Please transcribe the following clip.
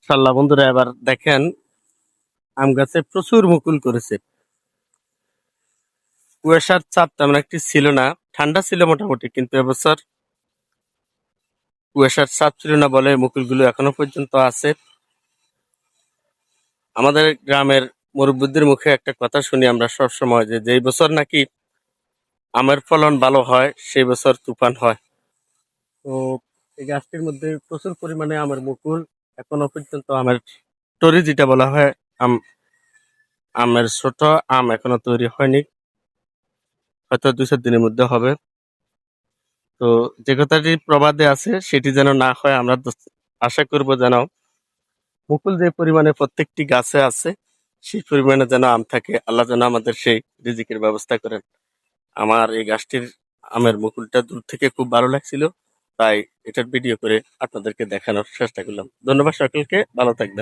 মাশাআল্লাহ বন্ধুরা, এবার দেখেন আম গাছে প্রচুর মুকুল করেছে। কুয়াশার চাপ তেমন একটি ছিল না, ঠান্ডা ছিল মোটামুটি, কিন্তু এবছর কুয়াশার চাপ ছিল না বলে মুকুলগুলো এখনো পর্যন্ত আছে। আমাদের গ্রামের মুরব্বিদের মুখে একটা কথা শুনি আমরা সব সময়, যে যেই বছর নাকি আমের ফলন ভালো হয় সেই বছর তুফান হয়। তো এই গাছটির মধ্যে প্রচুর পরিমাণে আমের মুকুল, এখনো পর্যন্ত আমের টরি যেটা বলা হয়, আম আমের ছোট আম এখনো তৈরি হয়নি, হয়তো 2-4 দিনের মধ্যে হবে। তো যে কথাটি প্রবাদে আছে সেটি যেন না হয়, আমরা আশা করব যেন মুকুল যে পরিমাণে প্রত্যেকটি গাছে আছে সেই পরিমাণে যেন আম থাকে, আল্লাহ যেন আমাদের সেই রিজিকের ব্যবস্থা করেন। আমার এই গাছটির আমের মুকুলটা দূর থেকে খুব ভালো লাগছিল, তাই এটার ভিডিও করে আপনাদেরকে দেখানোর চেষ্টা করলাম। ধন্যবাদ সকলকে, ভালো থাকবেন।